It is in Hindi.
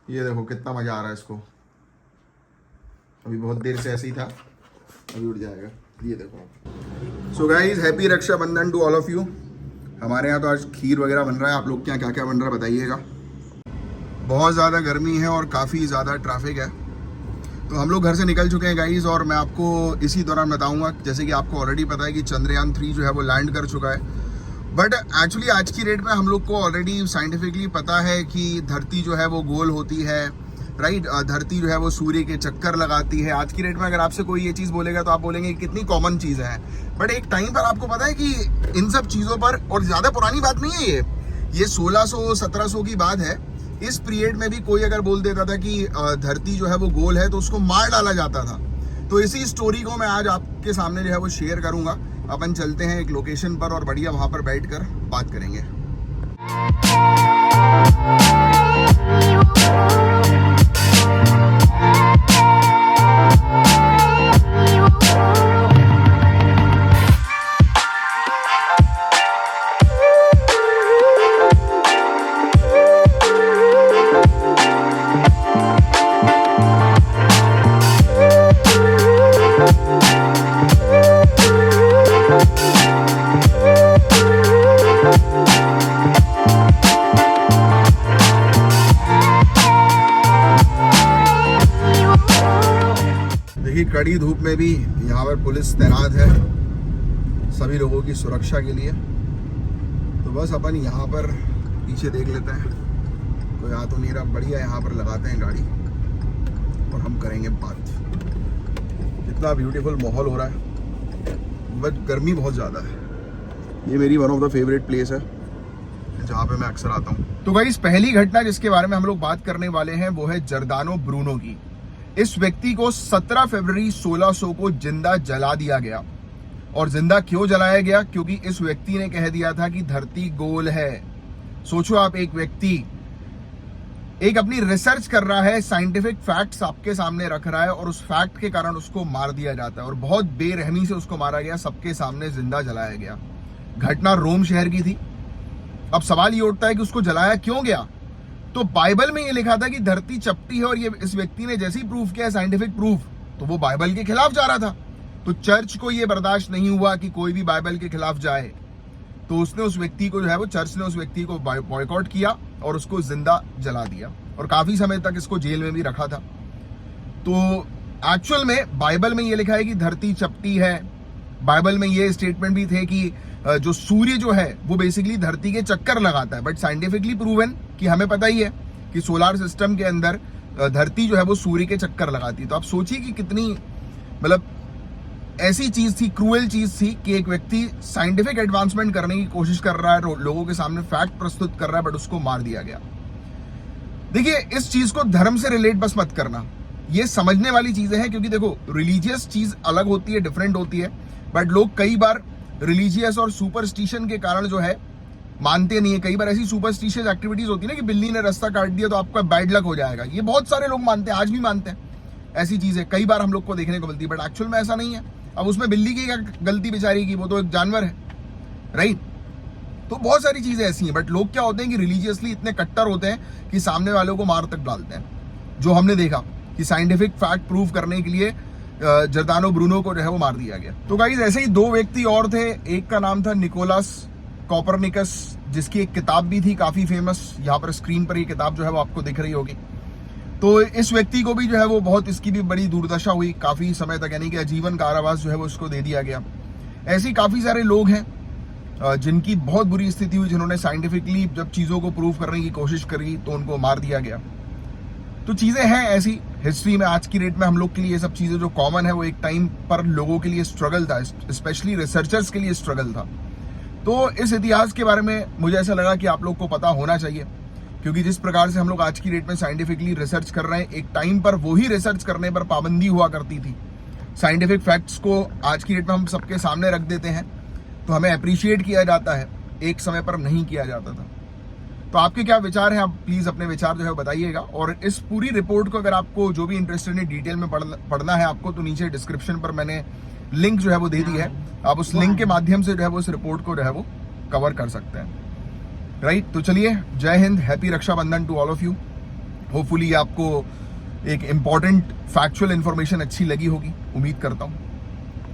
ये देखो कितना मजा आ रहा है इसको। अभी बहुत देर से ऐसे ही था, अभी उठ जाएगा। ये देखो। So guys, happy Rakshabandhan to all of you. हमारे यहाँ तो आज खीर वगैरह बन रहा है। आप लोग के यहाँ क्या क्या बन रहा है बताइएगा। बहुत ज़्यादा गर्मी है और काफ़ी ज़्यादा ट्रैफिक है, तो हम लोग घर से निकल चुके हैं गाइज। और मैं आपको इसी दौरान बताऊंगा, जैसे कि आपको ऑलरेडी पता है कि चंद्रयान 3 जो है वो लैंड कर चुका है। बट एक्चुअली आज की डेट में हम लोग को ऑलरेडी साइंटिफिकली पता है कि धरती जो है वो गोल होती है, राइट। धरती जो है वो सूर्य के चक्कर लगाती है। आज की डेट में अगर आपसे कोई ये चीज़ बोलेगा तो आप बोलेंगे कितनी कॉमन चीज़ है। बट एक टाइम पर आपको पता है कि इन सब चीज़ों पर, और ज़्यादा पुरानी बात नहीं है ये 1600-1700 की बात है। इस पीरियड में भी कोई अगर बोल देता था कि धरती जो है वो गोल है तो उसको मार डाला जाता था। तो इसी स्टोरी को मैं आज आपके सामने जो है वो शेयर करूंगा। अपन चलते हैं एक लोकेशन पर और बढ़िया वहां पर बैठकर बात करेंगे। कड़ी धूप में भी यहाँ पर पुलिस तैनात है सभी लोगों की सुरक्षा के लिए। तो बस अपन यहाँ पर पीछे देख लेते हैं, कोई आ तो नहीं रहा। बढ़िया यहाँ पर लगाते हैं गाड़ी और हम करेंगे बात। कितना ब्यूटीफुल माहौल हो रहा है, बट गर्मी बहुत ज़्यादा है। ये मेरी one of the favourite place है जहाँ पे मैं अक्सर आता हूँ। तो गाइस, पहली घटना जिसके बारे में हम लोग बात करने वाले हैं वो है जर्दानो ब्रूनो की। इस व्यक्ति को 17 फरवरी 1600 को जिंदा जला दिया गया। और जिंदा क्यों जलाया गया? क्योंकि इस व्यक्ति ने कह दिया था कि धरती गोल है। सोचो आप, एक व्यक्ति एक अपनी रिसर्च कर रहा है, साइंटिफिक फैक्ट्स आपके सामने रख रहा है और उस फैक्ट के कारण उसको मार दिया जाता है। और बहुत बेरहमी से उसको मारा गया, सबके सामने जिंदा जलाया गया। घटना रोम शहर की थी। अब सवाल ये उठता है कि उसको जलाया क्यों गया? तो बाइबल में ये लिखा था कि धरती चपटी है, और ये इस व्यक्ति ने जैसे ही प्रूफ किया साइंटिफिक प्रूफ, तो वो बाइबल के खिलाफ जा रहा था। तो चर्च को ये बर्दाश्त नहीं हुआ कि कोई भी बाइबल के खिलाफ जाए, तो उसने उस व्यक्ति को जो है वो, चर्च ने उस व्यक्ति को बॉयकॉट किया और उसको जिंदा जला दिया। और काफी समय तक इसको जेल में भी रखा था। तो एक्चुअल में बाइबल में ये लिखा है कि धरती चपटी है। बाइबल में ये स्टेटमेंट भी थे कि जो सूर्य जो है वो बेसिकली धरती के चक्कर लगाता है। बट साइंटिफिकली प्रूवन कि हमें पता ही है कि सोलार सिस्टम के अंदर धरती जो है वो सूर्य के चक्कर लगाती है। तो आप सोचिए कि कितनी, मतलब ऐसी चीज थी, क्रूएल चीज थी कि एक व्यक्ति साइंटिफिक एडवांसमेंट करने की कोशिश कर रहा है, लोगों के सामने फैक्ट प्रस्तुत कर रहा है, बट उसको मार दिया गया। देखिए, इस चीज को धर्म से रिलेट बस मत करना, ये समझने वाली चीजें हैं। क्योंकि देखो, रिलीजियस चीज अलग होती है, डिफरेंट होती है। बट लोग कई बार रिलीजियस और सुपरस्टिशन के कारण जो है मानते नहीं है। कई बार ऐसी सुपरस्टिशियस एक्टिविटीज होती है ना कि बिल्ली ने रास्ता काट दिया तो आपका बैड लक हो जाएगा। ये बहुत सारे लोग मानते हैं, आज भी मानते हैं। ऐसी चीजें कई बार हम लोग को देखने को मिलती है, बट एक्चुअल में ऐसा नहीं है। अब उसमें बिल्ली की क्या गलती बेचारी की, वो तो एक जानवर है, राइट। तो बहुत सारी चीजें ऐसी हैं। बट लोग क्या होते हैं कि रिलीजियसली इतने कट्टर होते हैं कि सामने वालों को मार तक डालते हैं। जो हमने देखा कि साइंटिफिक फैक्ट प्रूव करने के लिए जर्दानो ब्रूनो को जो है वो मार दिया गया। तो गाइस, ऐसे ही दो व्यक्ति और थे। एक का नाम था निकोलस कोपरनिकस, जिसकी एक किताब भी थी काफी फेमस। यहाँ पर स्क्रीन पर ये किताब जो है वो आपको दिख रही होगी। तो इस व्यक्ति को भी जो है वो बहुत, इसकी भी बड़ी दुर्दशा हुई काफी समय तक, यानी कि आजीवन कारावास जो है वो उसको दे दिया गया। ऐसे ही काफी सारे लोग हैं जिनकी बहुत बुरी स्थिति हुई, जिन्होंने साइंटिफिकली जब चीजों को प्रूव करने की कोशिश करी तो उनको मार दिया गया। तो चीजें हैं ऐसी हिस्ट्री में। आज की डेट में हम लोग के लिए ये सब चीजें जो कॉमन है, वो एक टाइम पर लोगों के लिए स्ट्रगल था, स्पेशली रिसर्चर्स के लिए स्ट्रगल था। तो इस इतिहास के बारे में मुझे ऐसा लगा कि आप लोग को पता होना चाहिए, क्योंकि जिस प्रकार से हम लोग आज की डेट में साइंटिफिकली रिसर्च कर रहे हैं, एक टाइम पर वही रिसर्च करने पर पाबंदी हुआ करती थी। साइंटिफिक फैक्ट्स को आज की डेट में हम सबके सामने रख देते हैं तो हमें अप्रिशिएट किया जाता है, एक समय पर नहीं किया जाता था। तो आपके क्या विचार हैं? आप प्लीज अपने विचार जो है बताइएगा। और इस पूरी रिपोर्ट को अगर आपको जो भी इंटरेस्टेड है, डिटेल में पढ़ना है आपको, तो नीचे डिस्क्रिप्शन पर मैंने लिंक जो है वो दे दी है। आप उस लिंक के माध्यम से जो है वो इस रिपोर्ट को जो है वो कवर कर सकते हैं, राइट। तो चलिए, जय Hind, happy Rakshabandhan to all of you. Hopefully आपको एक इम्पॉर्टेंट फैक्चुअल इन्फॉर्मेशन अच्छी लगी होगी, उम्मीद करता हूँ।